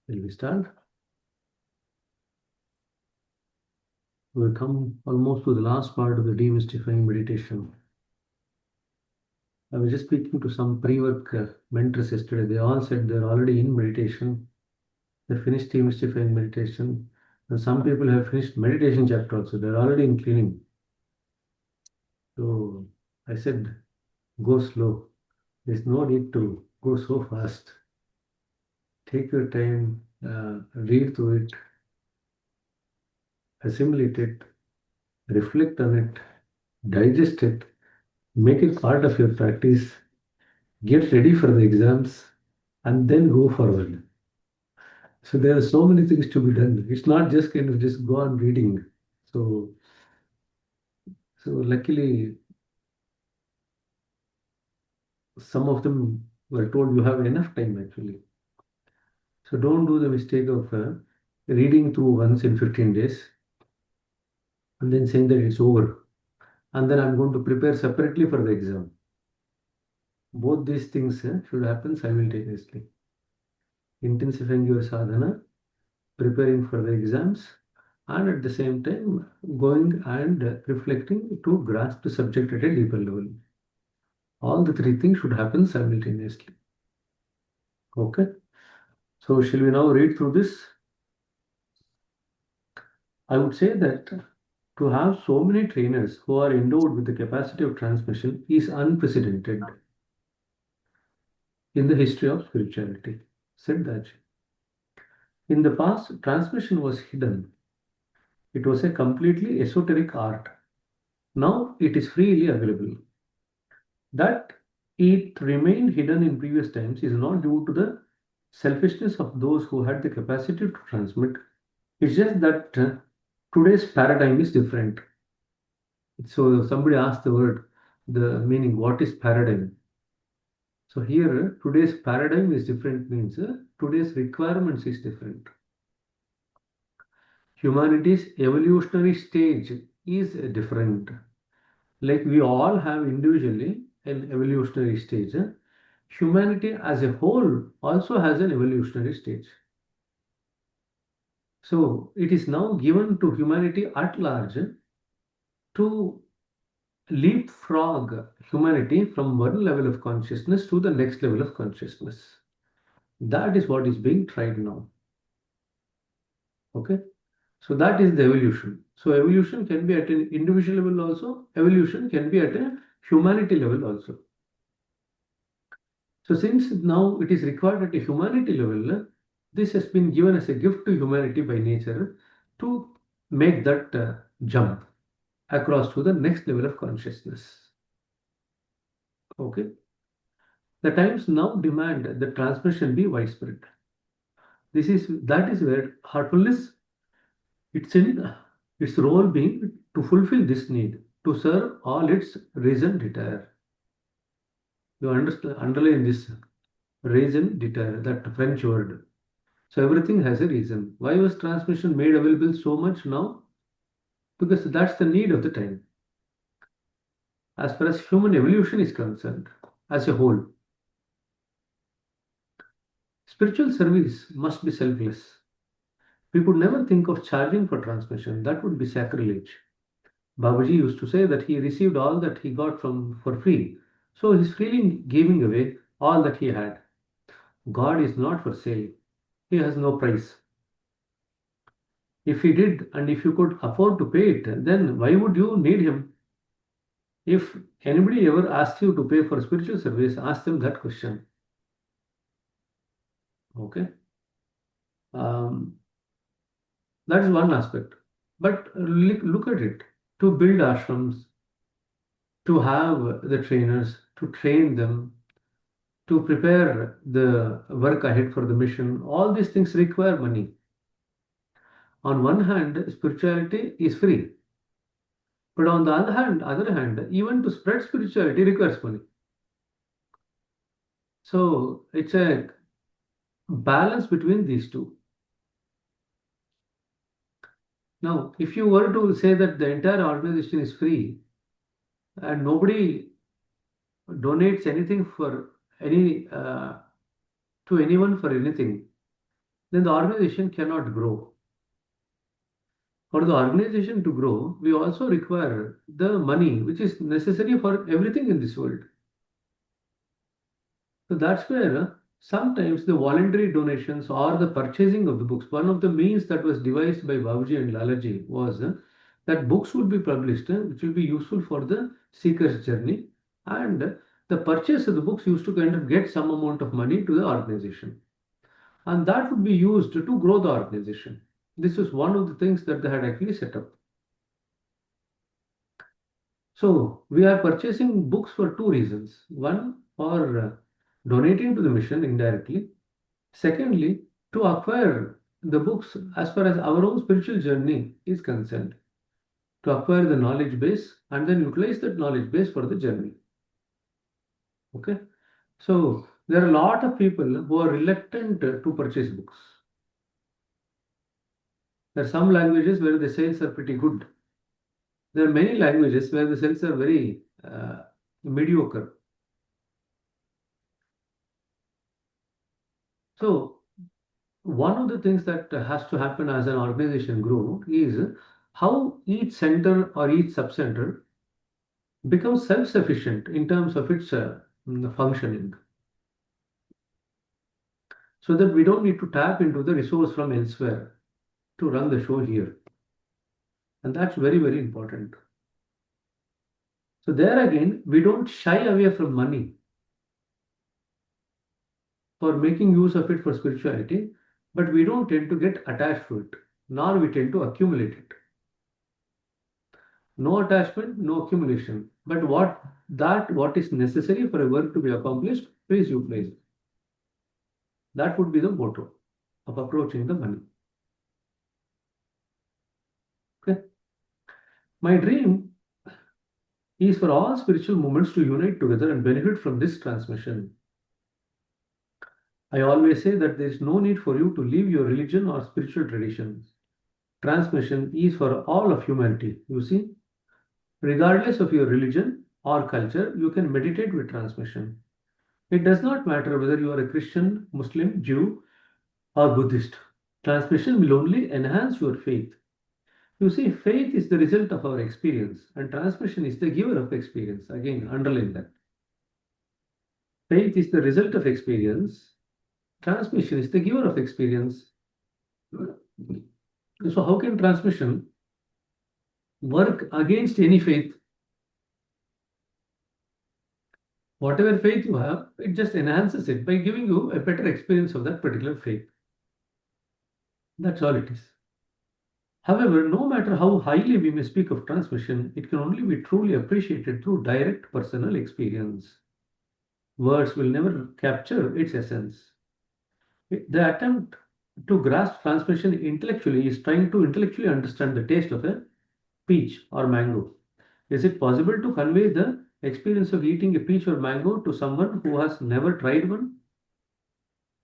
Shall we start? We'll come almost to the last part of the demystifying meditation. I was just speaking to some pre-work mentors yesterday. They all said they're already in meditation. They finished demystifying meditation. And some people have finished meditation chapter also. They're already in cleaning. So I said, go slow. There's no need to go so fast. Take your time, read through it, assimilate it, reflect on it, digest it, make it part of your practice, get ready for the exams, and then go forward. So there are so many things to be done. It's not just kind of just go on reading. So luckily, some of them were told you have enough time actually. So don't do the mistake of reading through once in 15 days and then saying that it's over. And then I'm going to prepare separately for the exam. Both these things should happen simultaneously. Intensifying your sadhana, preparing for the exams, and at the same time going and reflecting to grasp the subject at a deeper level. All the three things should happen simultaneously. Okay. So shall we now read through this? I would say that to have so many trainers who are endowed with the capacity of transmission is unprecedented in the history of spirituality, said that. In the past, transmission was hidden. It was a completely esoteric art. Now it is freely available. That it remained hidden in previous times is not due to the selfishness of those who had the capacity to transmit. It's just that today's paradigm is different. So somebody asked the word, the meaning, what is paradigm? So here, today's paradigm is different means today's requirements is different. Humanity's evolutionary stage is different. Like we all have individually an evolutionary stage. Humanity as a whole also has an evolutionary stage. So it is now given to humanity at large to leapfrog humanity from one level of consciousness to the next level of consciousness. That is what is being tried now. Okay. So that is the evolution. So evolution can be at an individual level also. Evolution can be at a humanity level also. So since now it is required at a humanity level, this has been given as a gift to humanity by nature to make that jump across to the next level of consciousness. Okay. The times now demand that transmission be widespread. That is where heartfulness it's in its role being to fulfill this need to serve all its reason desire. You understand underline this reason desire, that French word. So everything has a reason. Why was transmission made available so much now? Because that's the need of the time. As far as human evolution is concerned, as a whole, spiritual service must be selfless. We could never think of charging for transmission. That would be sacrilege. Babaji used to say that he received all that he got from for free. So he's freely giving away all that he had. God is not for sale. He has no price. If he did and if you could afford to pay it, then why would you need him? If anybody ever asks you to pay for spiritual service, ask them that question. Okay. Um, that is one aspect. But look at it. To build ashrams, to have the trainers, to train them, to prepare the work ahead for the mission, all these things require money. On one hand, spirituality is free. But on the other hand, even to spread spirituality requires money. So it's a balance between these two. Now, if you were to say that the entire organization is free and nobody donates anything for any to anyone for anything, then the organization cannot grow. For the organization to grow, we also require the money which is necessary for everything in this world. So that's where sometimes the voluntary donations or the purchasing of the books, one of the means that was devised by Babuji and Lalaji was that books would be published, which will be useful for the seeker's journey, and the purchase of the books used to kind of get some amount of money to the organization, and that would be used to grow the organization. This was one of the things that they had actually set up. So we are purchasing books for two reasons. One, for donating to the mission indirectly. Secondly, to acquire the books as far as our own spiritual journey is concerned, to acquire the knowledge base and then utilize that knowledge base for the journey. Okay. So there are a lot of people who are reluctant to purchase books. There are some languages where the sales are pretty good. There are many languages where the sales are very mediocre. So one of the things that has to happen as an organization grow is how each center or each subcenter becomes self-sufficient in terms of its functioning, so that we don't need to tap into the resource from elsewhere to run the show here. And that's very, very important. So there again, we don't shy away from money for making use of it for spirituality, but we don't tend to get attached to it, nor we tend to accumulate it. No attachment, no accumulation. But what is necessary for a work to be accomplished, please utilize it. That would be the motto of approaching the money. Okay. My dream is for all spiritual movements to unite together and benefit from this transmission. I always say that there is no need for you to leave your religion or spiritual traditions. Transmission is for all of humanity. You see, regardless of your religion or culture, you can meditate with transmission. It does not matter whether you are a Christian, Muslim, Jew, or Buddhist. Transmission will only enhance your faith. You see, faith is the result of our experience, and transmission is the giver of experience. Again, underline that. Faith is the result of experience, transmission is the giver of experience. So, how can transmission work against any faith? Whatever faith you have, it just enhances it by giving you a better experience of that particular faith. That's all it is. However, no matter how highly we may speak of transmission, it can only be truly appreciated through direct personal experience. Words will never capture its essence. The attempt to grasp transmission intellectually is trying to intellectually understand the taste of a peach or mango. Is it possible to convey the experience of eating a peach or mango to someone who has never tried one?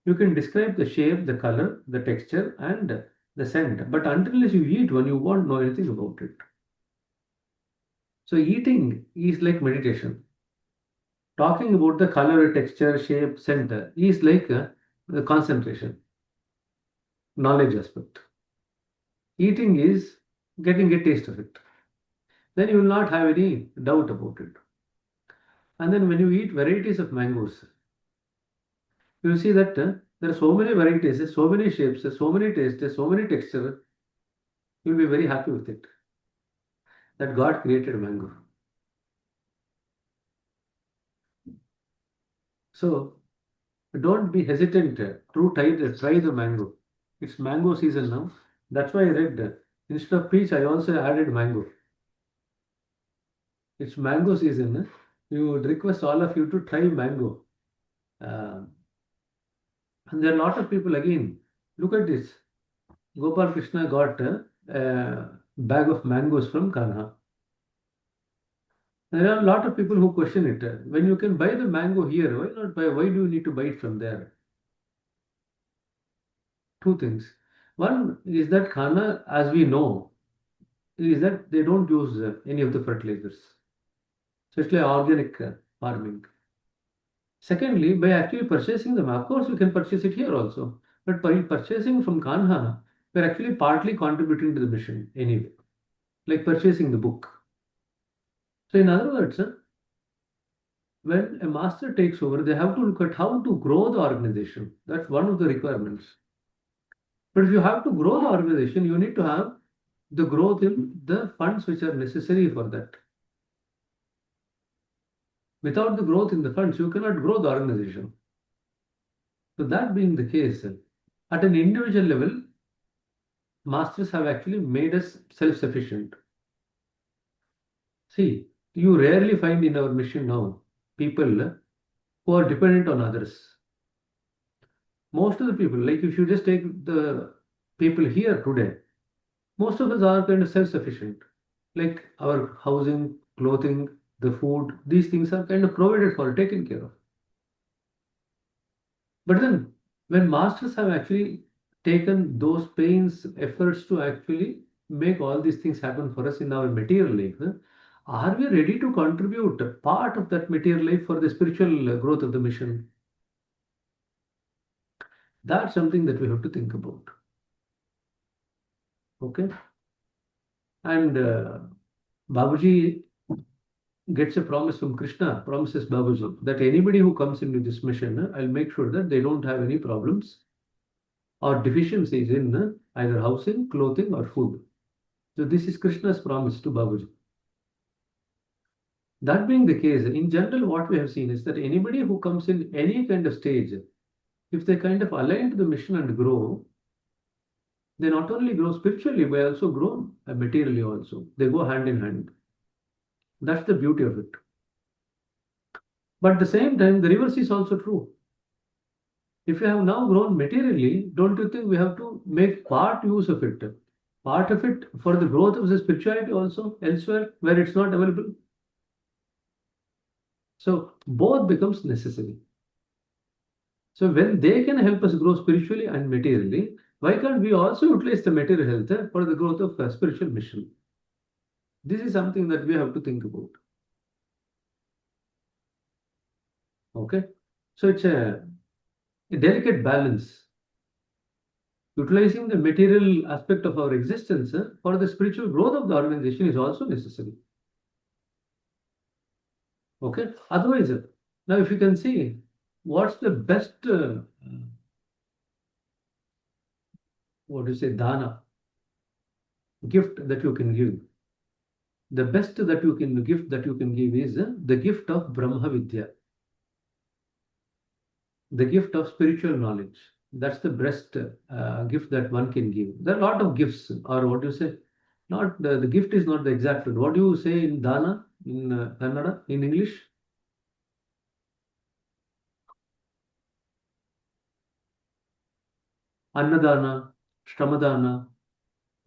You can describe the shape, the color, the texture, and the scent, but until you eat one, you won't know anything about it. So, eating is like meditation. Talking about the color, texture, shape, scent is like the concentration, knowledge aspect. Eating is getting a taste of it. Then you will not have any doubt about it. And then when you eat varieties of mangoes, you will see that there are so many varieties, so many shapes, so many tastes, so many textures. You will be very happy with it. That God created mango. So don't be hesitant to try the mango. It's mango season now. That's why I read instead of peach, I also added mango. It's mango season. We would request all of you to try mango. Uh, and there are a lot of people again. Look at this. Gopal Krishna got a bag of mangoes from Kanha. There are a lot of people who question it. When you can buy the mango here, why not buy? Why do you need to buy it from there? Two things. One is that Khana, as we know, is that they don't use any of the fertilizers. So it's like organic farming. Secondly, by actually purchasing them, of course, you can purchase it here also. But by purchasing from Kanha, we're actually partly contributing to the mission anyway, like purchasing the book. So, in other words, when a master takes over, they have to look at how to grow the organization. That's one of the requirements. But if you have to grow the organization, you need to have the growth in the funds which are necessary for that. Without the growth in the funds, you cannot grow the organization. So, that being the case, at an individual level, masters have actually made us self sufficient. See, you rarely find in our mission now people who are dependent on others. Most of the people, like if you just take the people here today, most of us are kind of self sufficient. Like our housing, clothing, the food, these things are kind of provided for, taken care of. But then, when masters have actually taken those pains, efforts to actually make all these things happen for us in our material life, are we ready to contribute part of that material life for the spiritual growth of the mission? That's something that we have to think about. Okay. And Babuji gets a promise from Krishna, promises Babuji that anybody who comes into this mission, I'll make sure that they don't have any problems or deficiencies in either housing, clothing, or food. So this is Krishna's promise to Babuji. That being the case, in general, what we have seen is that anybody who comes in any kind of stage, if they kind of align to the mission and grow, they not only grow spiritually, but also grow materially also. They go hand in hand. That's the beauty of it. But at the same time, the reverse is also true. If you have now grown materially, don't you think we have to make part use of it? Part of it for the growth of the spirituality also elsewhere where it's not available. So both becomes necessary. So when they can help us grow spiritually and materially, why can't we also utilize the material health for the growth of spiritual mission? This is something that we have to think about. Okay, so it's a delicate balance. Utilizing the material aspect of our existence for the spiritual growth of the organization is also necessary. Okay, otherwise, now if you can see what's the best, what do you say, dana, gift that you can give. The best that you can gift that you can give is the gift of Brahma Vidya, the gift of spiritual knowledge. That's the best gift that one can give. There are a lot of gifts, or what do you say? Not the gift is not the exact word. What do you say in dana in Kannada in English? Annadana, Shramadana,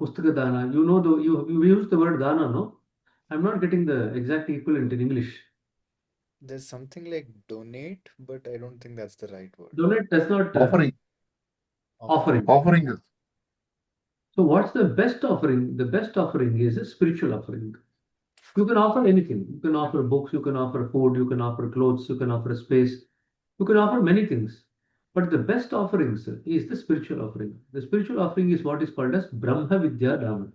Pustakadana. You know, you use the word dana, no? I'm not getting the exact equivalent in English. There's something like donate, but I don't think that's the right word. Donate does not Offering, Offering. offering. offering is So, what's the best offering? The best offering is a spiritual offering. You can offer anything. You can offer books, you can offer food, you can offer clothes, you can offer space, you can offer many things. But the best offerings is the spiritual offering. The spiritual offering is what is called as Brahma Vidya Dana.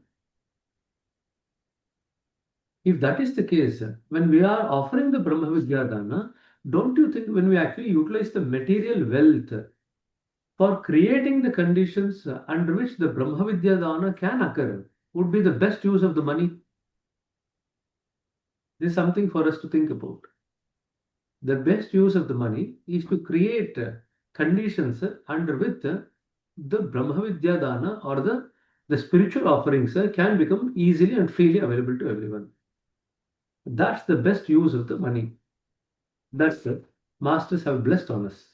If that is the case, when we are offering the Brahma Vidya Dana, don't you think when we actually utilize the material wealth for creating the conditions under which the Brahma Vidya Dana can occur would be the best use of the money? This is something for us to think about. The best use of the money is to create conditions under which the Brahma Vidya Dana or the spiritual offerings can become easily and freely available to everyone. That's the best use of the money. That's the masters have blessed on us.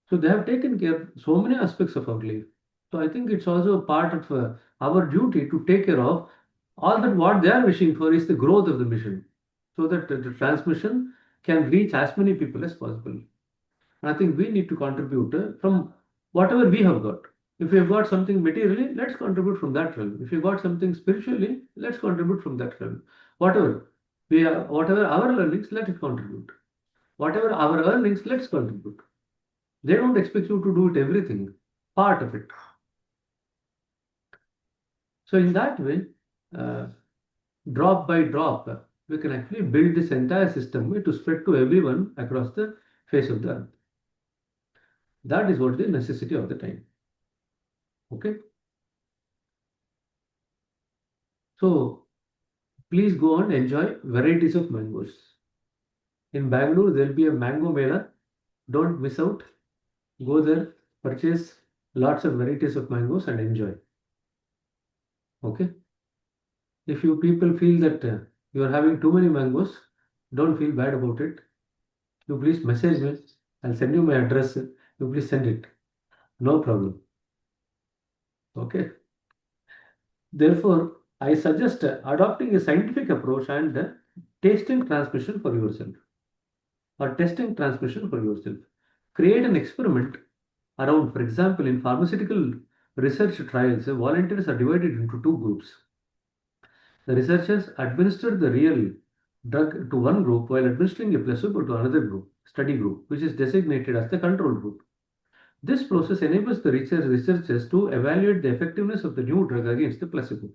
So they have taken care of so many aspects of our life. So I think it's also a part of our duty to take care of all that what they are wishing for is the growth of the mission so that the transmission can reach as many people as possible. And I think we need to contribute from whatever we have got. If we have got something materially, let's contribute from that realm. If you've got something spiritually, let's contribute from that realm. Whatever whatever our learnings, let it contribute. Whatever our earnings, let's contribute. They don't expect you to do it everything. part of it. So in that way, uh, drop by drop, we can actually build this entire system to spread to everyone across the face of the earth. That is what the necessity of the time. Okay. So please go and enjoy varieties of mangoes. In Bangalore, there will be a mango mela. Don't miss out. Go there, purchase lots of varieties of mangoes and enjoy. Okay. If you people feel that you are having too many mangoes, don't feel bad about it. You please message me. I'll send you my address. You please send it. No problem. Okay. Therefore, I suggest adopting a scientific approach and tasting transmission for yourself or testing transmission for yourself. Create an experiment around, for example, in pharmaceutical research trials, volunteers are divided into two groups. The researchers administer the real drug to one group while administering a placebo to another group, study group, which is designated as the control group. This process enables the researchers to evaluate the effectiveness of the new drug against the placebo.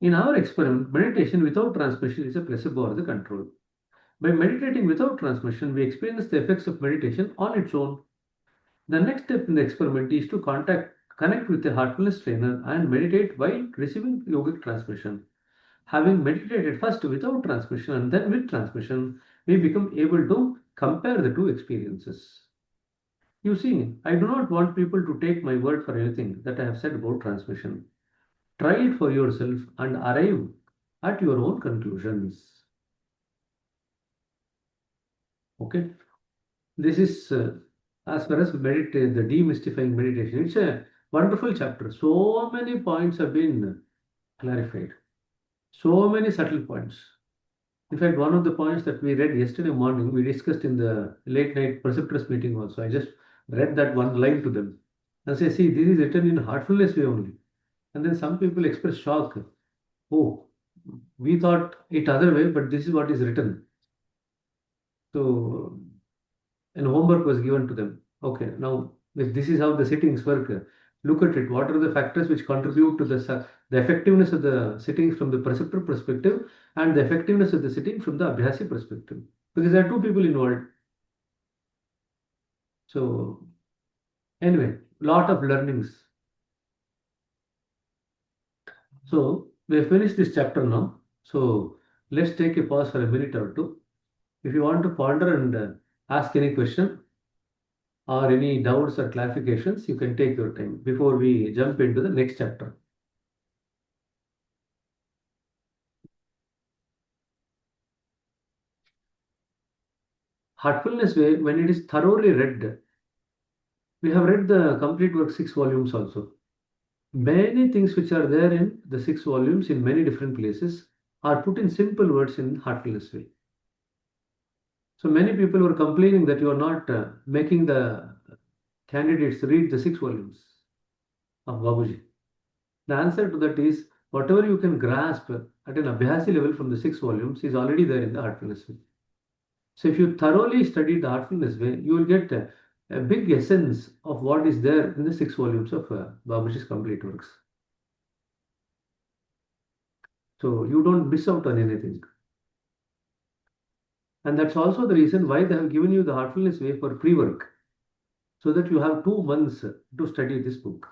In our experiment, meditation without transmission is a placebo or the control. By meditating without transmission, we experience the effects of meditation on its own. The next step in the experiment is to connect with a heartfulness trainer and meditate while receiving yogic transmission. Having meditated first without transmission and then with transmission, we become able to compare the two experiences. You see, I do not want people to take my word for anything that I have said about transmission. Try it for yourself and arrive at your own conclusions. Okay, this is as far as the demystifying meditation. It's a wonderful chapter. So many points have been clarified. So many subtle points. In fact, one of the points that we read yesterday morning, we discussed in the late night preceptors meeting also. I just read that one line to them and say, see, this is written in heartfulness way only. And then some people express shock. Oh, we thought it other way, but this is what is written. So, and homework was given to them. Okay, now if this is how the sittings work, look at it. What are the factors which contribute to the effectiveness of the sittings from the preceptor perspective and the effectiveness of the sitting from the Abhyasi perspective? Because there are two people involved. So, anyway, lot of learnings. So, we have finished this chapter now. So, let's take a pause for a minute or two. If you want to ponder and ask any question or any doubts or clarifications, you can take your time before we jump into the next chapter. Heartfulness way, when it is thoroughly read, we have read the complete work 6 volumes also. Many things which are there in the 6 volumes in many different places are put in simple words in heartfulness way. So many people were complaining that you are not making the candidates read the 6 volumes of Babuji. The answer to that is whatever you can grasp at an Abhyasi level from the 6 volumes is already there in the heartfulness way. So if you thoroughly study the heartfulness way, you will get a big essence of what is there in the 6 volumes of Babuji's complete works. So you don't miss out on anything. And that's also the reason why they have given you the heartfulness way for pre-work, so that you have 2 months to study this book.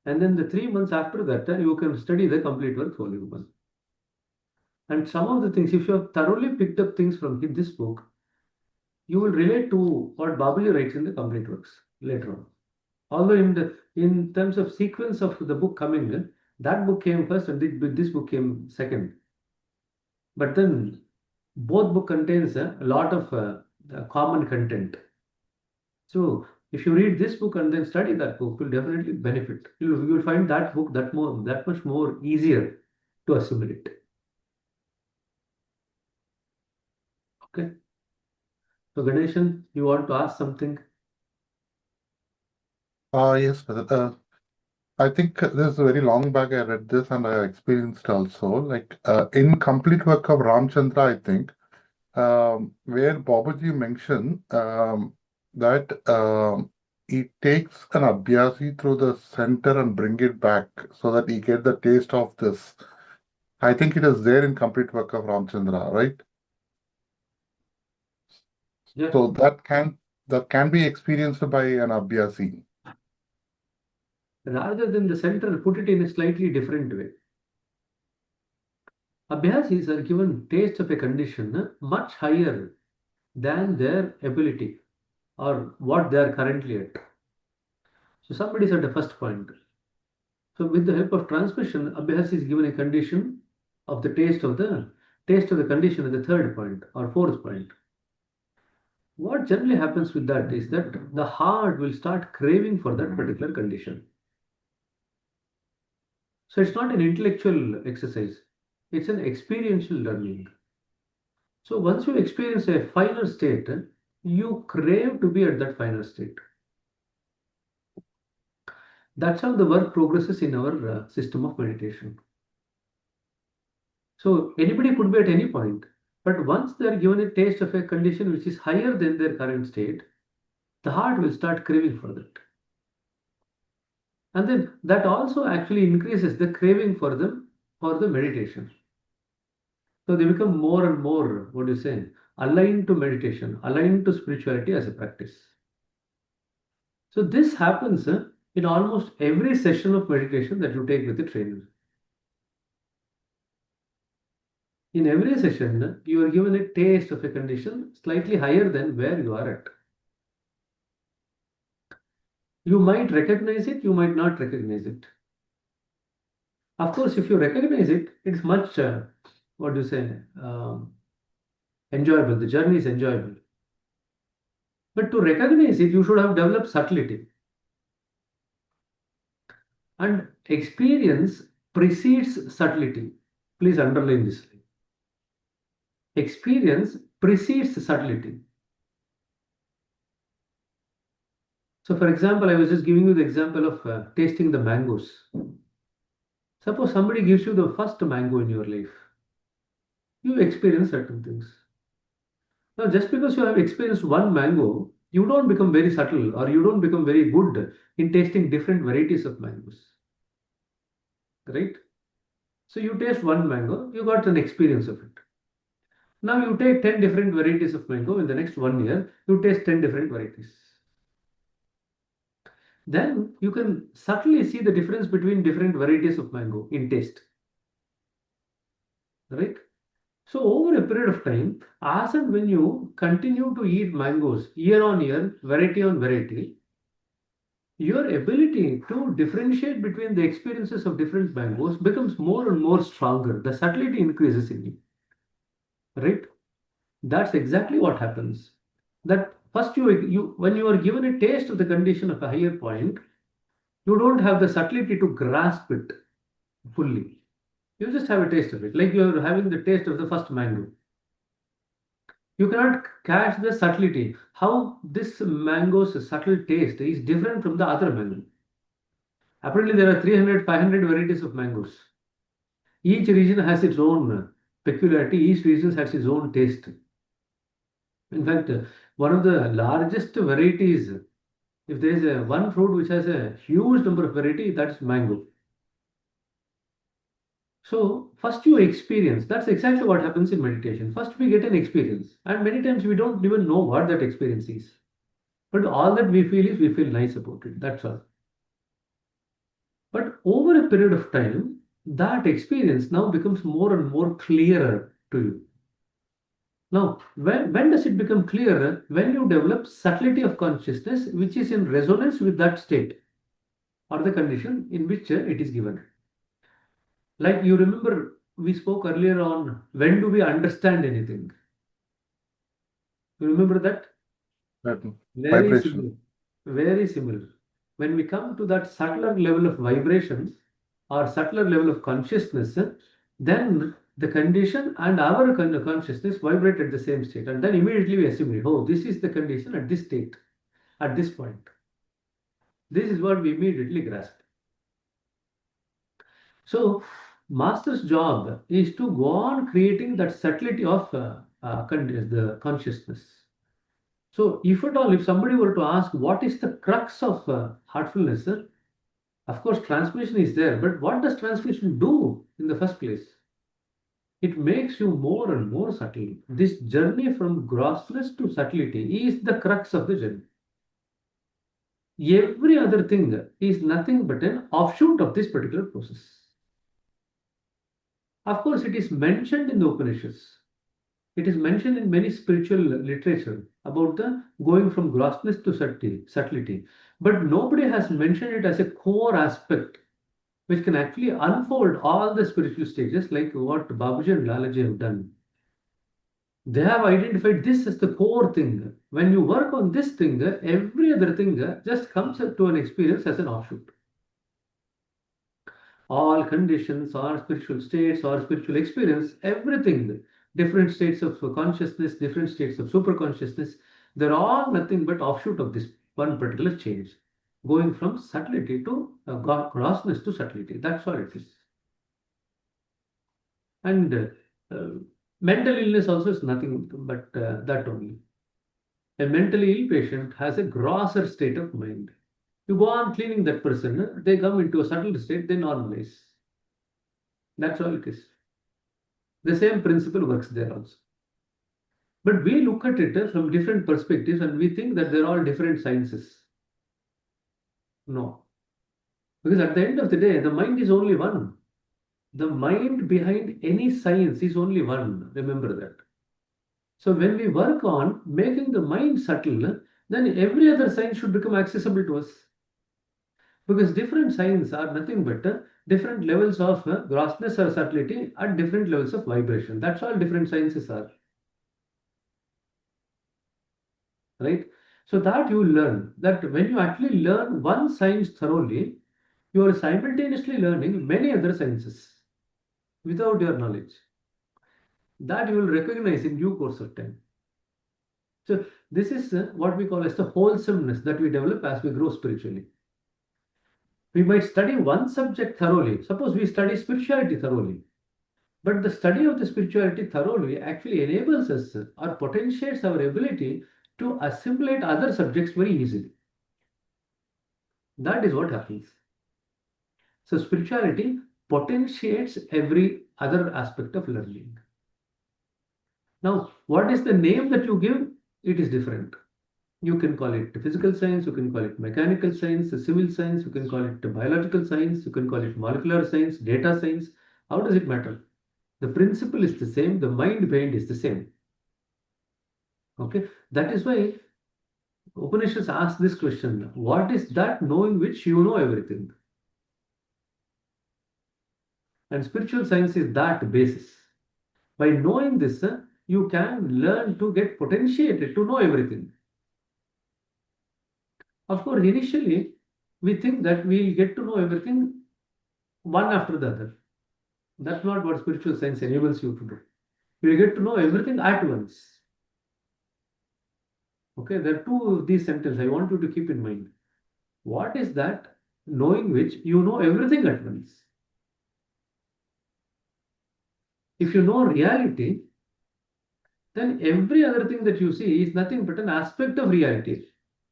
And then the 3 months after that, you can study the complete work volume 1. And some of the things, if you have thoroughly picked up things from this book, you will relate to what Babuji writes in the complete works later on. Although in terms of sequence of the book coming, that book came first and this book came second. But then both book contains a lot of common content. So if you read this book and then study that book, you'll definitely benefit. You'll find that book that much more easier to assimilate. Okay. So Ganeshan, you want to ask something? Yes, brother. I think this is very long back. I read this and I experienced also. Like in complete work of Ramchandra, I think, where Babaji mentioned that he takes an abhyasi through the center and bring it back so that he get the taste of this. I think it is there in complete work of Ramchandra, right? Yeah. So that can be experienced by an abhyasi. Rather than the center, put it in a slightly different way. Abhyasis are given taste of a condition much higher than their ability or what they are currently at. So somebody is at the first point. So with the help of transmission, Abhyas is given a condition of the taste of the condition at the third point or fourth point. What generally happens with that is that the heart will start craving for that particular condition. So it's not an intellectual exercise, it's an experiential learning. So once you experience a finer state, you crave to be at that finer state. That's how the work progresses in our system of meditation. So anybody could be at any point, but once they are given a taste of a condition which is higher than their current state, the heart will start craving for that. And then that also actually increases the craving for them for the meditation. So they become more and more, what do you say, aligned to meditation, aligned to spirituality as a practice. So this happens in almost every session of meditation that you take with the trainer. In every session, you are given a taste of a condition slightly higher than where you are at. You might recognize it, you might not recognize it. Of course, if you recognize it, it's much, what do you say, enjoyable. The journey is enjoyable. But to recognize it, you should have developed subtlety. And experience precedes subtlety. Please underline this. Experience precedes subtlety. So, for example, I was just giving you the example of tasting the mangoes. Suppose somebody gives you the first mango in your life, you experience certain things. Now, just because you have experienced one mango, you don't become very subtle or you don't become very good in tasting different varieties of mangoes. Right? So, you taste one mango, you got an experience of it. Now, you take 10 different varieties of mango in the next 1 year, you taste 10 different varieties. Then you can subtly see the difference between different varieties of mango in taste. Right? So over a period of time, as and when you continue to eat mangoes year on year, variety on variety, your ability to differentiate between the experiences of different mangoes becomes more and more stronger. The subtlety increases in you. Right? That's exactly what happens. That first you when you are given a taste of the condition of a higher point, you don't have the subtlety to grasp it fully. You just have a taste of it, like you're having the taste of the first mango. You cannot catch the subtlety. How this mango's subtle taste is different from the other mango. Apparently, there are 300, 500 varieties of mangoes. Each region has its own peculiarity, each region has its own taste. In fact, one of the largest varieties, if there is a one fruit which has a huge number of variety, that's mango. So, first you experience. That's exactly what happens in meditation. First, we get an experience, and many times we don't even know what that experience is. But all that we feel is we feel nice about it. That's all. But over a period of time, that experience now becomes more and more clearer to you. Now, when does it become clearer? When you develop subtlety of consciousness, which is in resonance with that state or the condition in which it is given. Like you remember, we spoke earlier on when do we understand anything? You remember that? That Very vibration. similar. Very similar. When we come to that subtler level of vibration or subtler level of consciousness, then the condition and our consciousness vibrate at the same state. And then immediately we assimilate, oh, this is the condition at this state, at this point. This is what we immediately grasp. So, master's job is to go on creating that subtlety of the consciousness. So, if at all, if somebody were to ask what is the crux of heartfulness, of course, transmission is there, but what does transmission do in the first place? It makes you more and more subtle. This journey from grossness to subtlety is the crux of the journey. Every other thing is nothing but an offshoot of this particular process. Of course, it is mentioned in the Upanishads. It is mentioned in many spiritual literature about the going from grossness to subtlety. But nobody has mentioned it as a core aspect which can actually unfold all the spiritual stages like what Babuji and Lalaji have done. They have identified this as the core thing. When you work on this thing, every other thing just comes to an experience as an offshoot. All conditions or spiritual states or spiritual experience, everything, different states of consciousness, different states of super consciousness, they're all nothing but offshoot of this one particular change, going from subtlety to grossness to subtlety. That's all it is. And mental illness also is nothing but that only. A mentally ill patient has a grosser state of mind. You go on cleaning that person, they come into a subtle state, they normalize. That's all it is. The same principle works there also. But we look at it from different perspectives and we think that they're all different sciences. No. Because at the end of the day, the mind is only one. The mind behind any science is only one. Remember that. So when we work on making the mind subtle, then every other science should become accessible to us. Because different sciences are nothing but different levels of grossness or subtlety at different levels of vibration. That's all different sciences are. Right? So that you learn that when you actually learn one science thoroughly, you are simultaneously learning many other sciences without your knowledge. That you will recognize in due course of time. So this is what we call as the wholesomeness that we develop as we grow spiritually. We might study one subject thoroughly. Suppose we study spirituality thoroughly. But the study of the spirituality thoroughly actually enables us or potentiates our ability to assimilate other subjects very easily. That is what happens. So spirituality potentiates every other aspect of learning. Now, what is the name that you give? It is different. You can call it physical science, you can call it mechanical science, civil science, you can call it biological science, you can call it molecular science, data science. How does it matter? The principle is the same, the mind behind is the same. Okay, that is why Upanishads ask this question: what is that knowing which you know everything? And spiritual science is that basis. By knowing this, you can learn to get potentiated to know everything. Of course, initially, we think that we'll get to know everything one after the other. That's not what spiritual science enables you to do. You get to know everything at once. Okay, there are two of these sentences I want you to keep in mind. What is that knowing which you know everything at once? If you know reality, then every other thing that you see is nothing but an aspect of reality.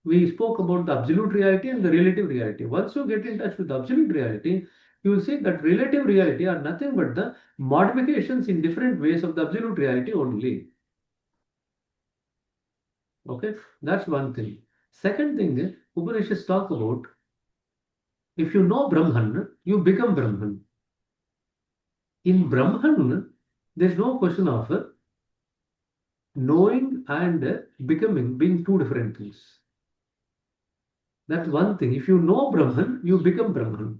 We spoke about the absolute reality and the relative reality. Once you get in touch with the absolute reality, you will see that relative reality are nothing but the modifications in different ways of the absolute reality only. Okay, that's one thing. Second thing is, Upanishads talk about if you know Brahman, you become Brahman. In Brahman, there's no question of knowing and becoming being two different things. That's one thing. If you know Brahman, you become Brahman.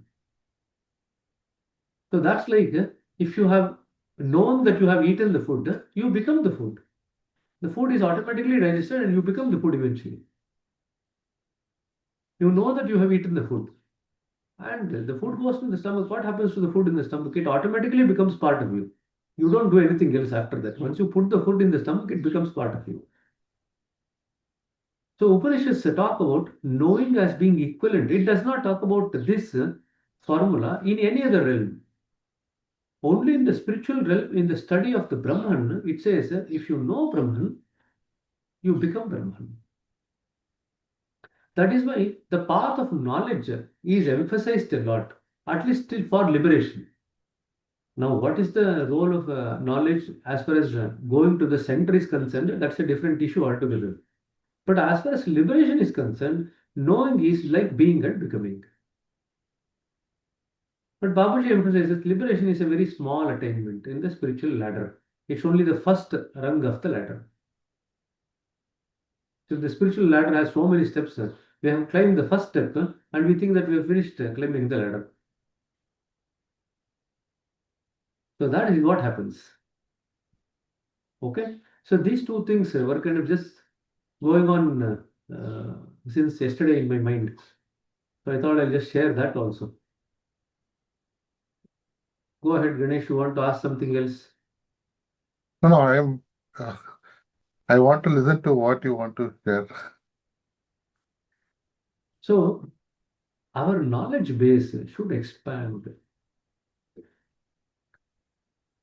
So that's like if you have known that you have eaten the food, you become the food. The food is automatically digested and you become the food eventually. You know that you have eaten the food. And the food goes to the stomach. What happens to the food in the stomach? It automatically becomes part of you. You don't do anything else after that. Once you put the food in the stomach, it becomes part of you. So Upanishads talk about knowing as being equivalent. It does not talk about this formula in any other realm. Only in the spiritual realm, in the study of the Brahman, it says if you know Brahman, you become Brahman. That is why the path of knowledge is emphasized a lot, at least till for liberation. Now, what is the role of knowledge as far as going to the center is concerned? That's a different issue altogether. But as far as liberation is concerned, knowing is like being and becoming. But Babaji emphasizes liberation is a very small attainment in the spiritual ladder. It's only the first rung of the ladder. So the spiritual ladder has so many steps. We have climbed the first step and we think that we have finished climbing the ladder. So that is what happens. Okay. So these two things were kind of just going on since yesterday in my mind. So I thought I'll just share that also. Go ahead, Ganesh. You want to ask something else? No, uh, I want to listen to what you want to share. So our knowledge base should expand.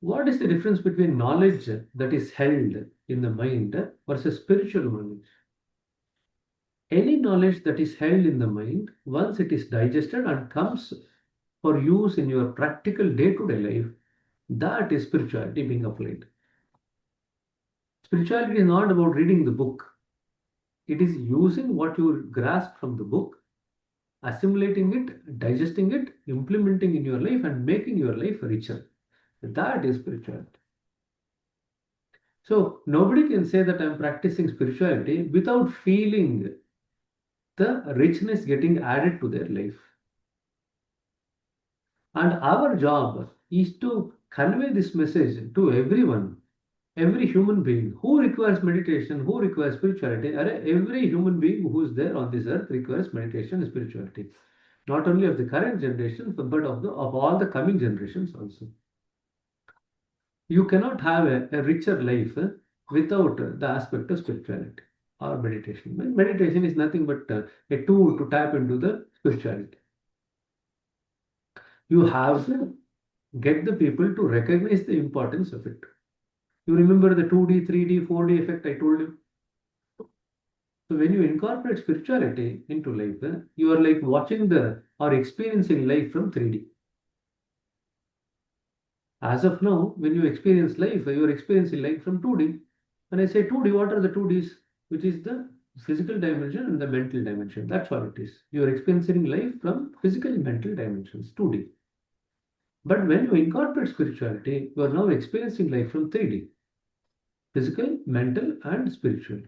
What is the difference between knowledge that is held in the mind versus spiritual knowledge? Any knowledge that is held in the mind, once it is digested and comes for use in your practical day-to-day life, that is spirituality being applied. Spirituality is not about reading the book. It is using what you grasp from the book, assimilating it, digesting it, implementing in your life, and making your life richer. That is spirituality. So nobody can say that I'm practicing spirituality without feeling the richness getting added to their life. And our job is to convey this message to everyone, every human being who requires meditation, who requires spirituality. Every human being who is there on this earth requires meditation and spirituality. Not only of the current generation, but of all the coming generations also. You cannot have a richer life without the aspect of spirituality or meditation. Meditation is nothing but a tool to tap into the spirituality. You have to get the people to recognize the importance of it. You remember the 2D, 3D, 4D effect I told you? So when you incorporate spirituality into life, you are like watching the or experiencing life from 3D. As of now, when you experience life, you are experiencing life from 2D. When I say 2D, what are the 2Ds? Which is the physical dimension and the mental dimension. That's all it is. You are experiencing life from physical and mental dimensions, 2D. But when you incorporate spirituality, you are now experiencing life from 3D, physical, mental, and spiritual.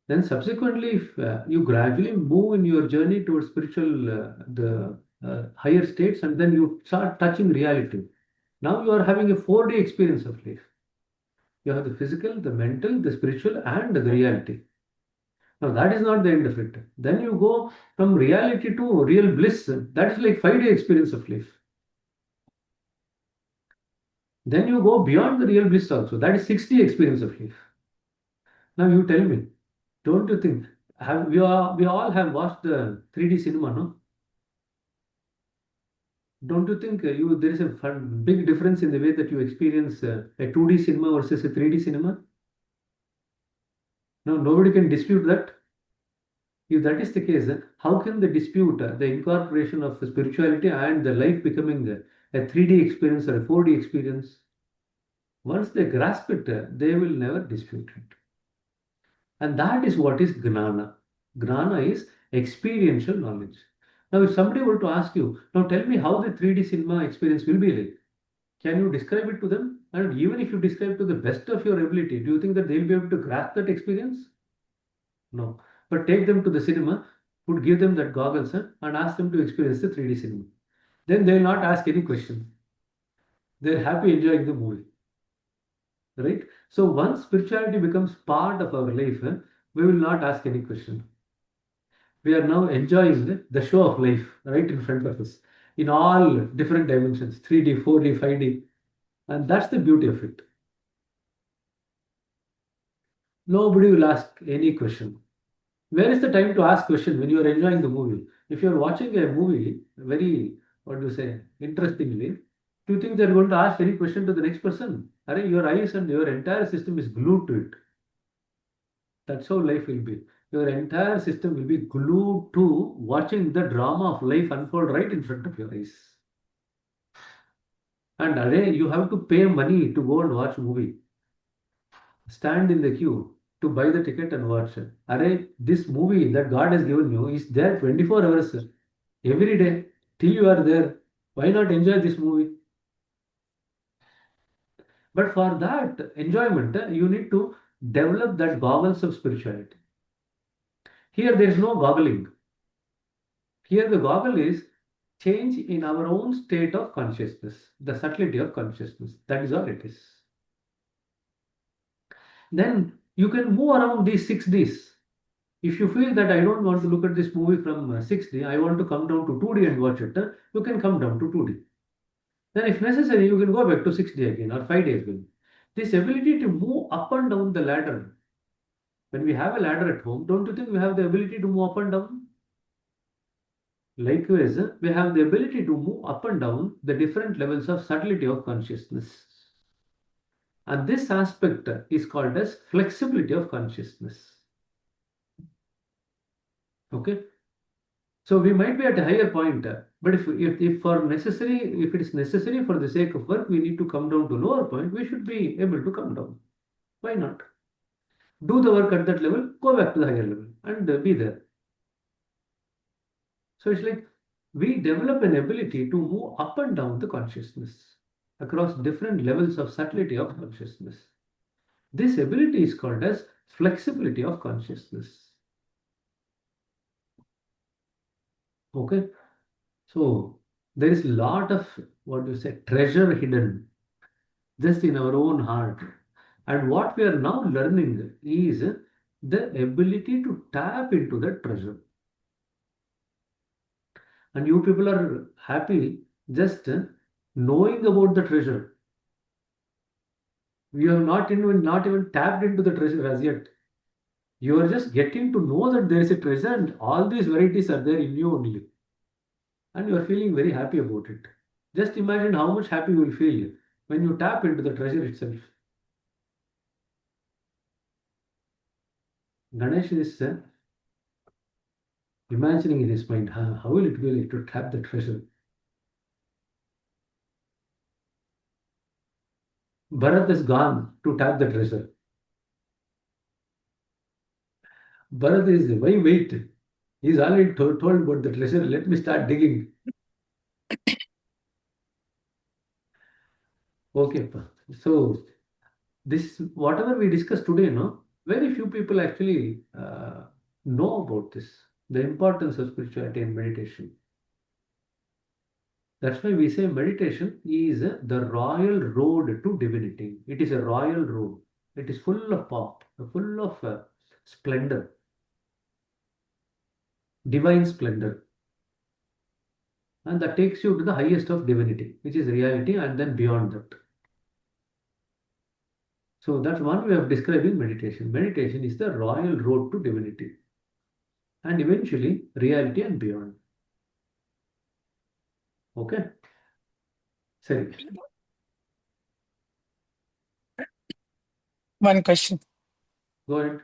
Then subsequently, if you gradually move in your journey towards spiritual, the higher states, and then you start touching reality. Now you are having a 4D experience of life. You have the physical, the mental, the spiritual, and the reality. Now that is not the end of it. Then you go from reality to real bliss. That is like 5D experience of life. Then you go beyond the real bliss also. That is 6D experience of life. Now you tell me, don't you think we all have watched the 3D cinema, no? Don't you think there is a big difference in the way that you experience a 2D cinema versus a 3D cinema? No, nobody can dispute that. If that is the case, how can they dispute the incorporation of spirituality and the life becoming a 3D experience or a 4D experience? Once they grasp it, they will never dispute it. And that is what is Gnana. Gnana is experiential knowledge. Now, if somebody were to ask you, now tell me how the 3D cinema experience will be like, can you describe it to them? And even if you describe to the best of your ability, do you think that they'll be able to grasp that experience? No. But take them to the cinema, would give them that goggles and ask them to experience the 3D cinema. Then they will not ask any question. They're happy enjoying the movie. Right? So once spirituality becomes part of our life, we will not ask any question. We are now enjoying the show of life right in front of us in all different dimensions 3D, 4D, 5D. And that's the beauty of it. Nobody will ask any question. Where is the time to ask question when you are enjoying the movie? If you are watching a movie very, what do you say, interestingly, do you think they are going to ask any question to the next person? Your eyes and your entire system is glued to it. That's how life will be. Your entire system will be glued to watching the drama of life unfold right in front of your eyes. And array, you have to pay money to go and watch movie. Stand in the queue to buy the ticket and watch. Array, this movie that God has given you is there 24 hours every day till you are there. Why not enjoy this movie? But for that enjoyment, you need to develop that goggles of spirituality. Here, there is no goggling. Here, the goggle is change in our own state of consciousness, the subtlety of consciousness. That is all it is. Then you can move around these 6Ds. If you feel that I don't want to look at this movie from 6D, I want to come down to 2D and watch it, you can come down to 2D. Then, if necessary, you can go back to 6D again or 5D again. This ability to move up and down the ladder. When we have a ladder at home, don't you think we have the ability to move up and down? Likewise, we have the ability to move up and down the different levels of subtlety of consciousness. And this aspect is called as flexibility of consciousness. Okay. So we might be at a higher point, but if it is necessary for the sake of work, we need to come down to lower point, we should be able to come down. Why not? Do the work at that level, go back to the higher level and be there. So it's like we develop an ability to move up and down the consciousness across different levels of subtlety of consciousness. This ability is called as flexibility of consciousness. Okay. So there is a lot of what you say treasure hidden just in our own heart. And what we are now learning is the ability to tap into that treasure. And you people are happy just knowing about the treasure. We have not even tapped into the treasure as yet. You are just getting to know that there is a treasure and all these varieties are there in you only. And you are feeling very happy about it. Just imagine how much happy you will feel when you tap into the treasure itself. Ganesh is imagining in his mind, how will it be like to tap the treasure? Bharat is gone to tap the treasure. Bharat is, why wait? He's already told about the treasure. Let me start digging. Okay. So this whatever we discussed today, no, very few people actually know about this, the importance of spirituality and meditation. That's why we say meditation is the royal road to divinity. It is a royal road. It is full of pomp, full of splendor, divine splendor. And that takes you to the highest of divinity, which is reality, and then beyond that. So that's one way of describing meditation. Meditation is the royal road to divinity, and eventually reality and beyond. Okay? Sorry. One question. Go ahead.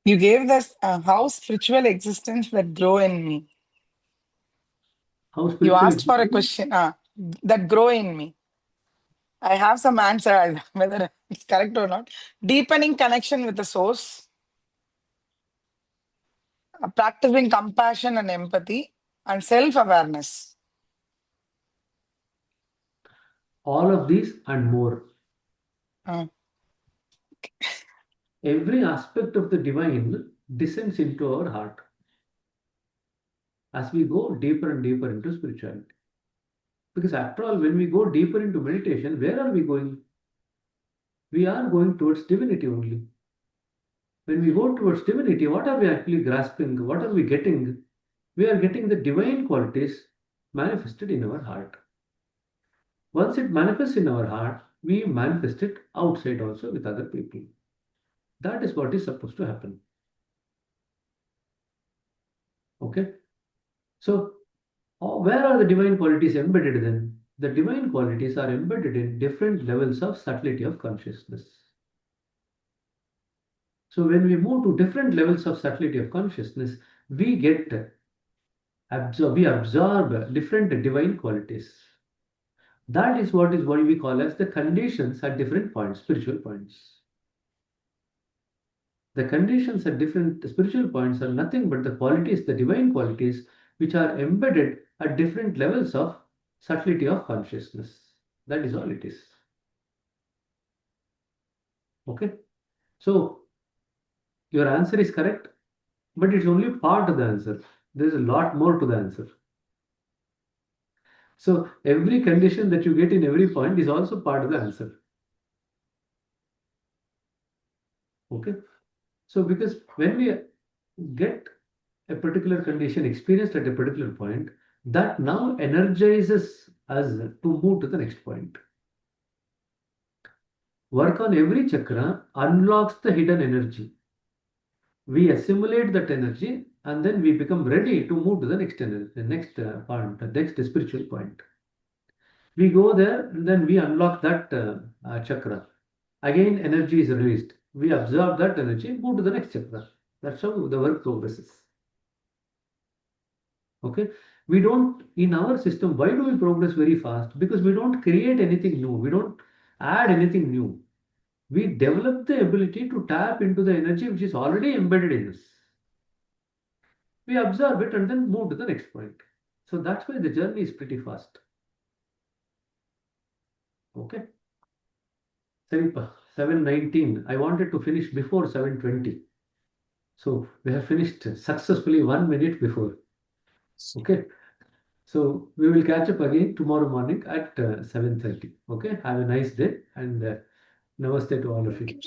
You gave this how spiritual existence that grow in me. How You spiritual asked for a existence? question that grow in me. I have some answer, whether it's correct or not. Deepening connection with the source, practicing compassion and empathy, and self-awareness. All of these and more. Uh, Every aspect of the divine descends into our heart as we go deeper and deeper into spirituality. Because after all, when we go deeper into meditation, where are we going? We are going towards divinity only. When we go towards divinity, what are we actually grasping? What are we getting? We are getting the divine qualities manifested in our heart. Once it manifests in our heart, we manifest it outside also with other people. That is what is supposed to happen. Okay? So, where are the divine qualities embedded then? The divine qualities are embedded in different levels of subtlety of consciousness. So when we move to different levels of subtlety of consciousness, we we absorb different divine qualities. That is what we call as the conditions at different points, spiritual points. The conditions at different spiritual points are nothing but the qualities, the divine qualities, which are embedded at different levels of subtlety of consciousness. That is all it is. Okay. So your answer is correct, but it's only part of the answer. There's a lot more to the answer. So every condition that you get in every point is also part of the answer. Okay. So because when we get a particular condition experienced at a particular point, that now energizes us to move to the next point. Work on every chakra unlocks the hidden energy. We assimilate that energy and then we become ready to move to the next energy, the next point, the next spiritual point. We go there and then we unlock that chakra. Again, energy is released. We absorb that energy, move to the next chakra. That's how the work progresses. Okay, we don't, in our system, why do we progress very fast? Because we don't create anything new, we don't add anything new. We develop the ability to tap into the energy which is already embedded in us. We absorb it and then move to the next point. So that's why the journey is pretty fast. Okay. 7:19. I wanted to finish before 7:20. So we have finished successfully 1 minute before. Okay. So we will catch up again tomorrow morning at 7:30. Okay. Have a nice day and namaste to all of you. Okay.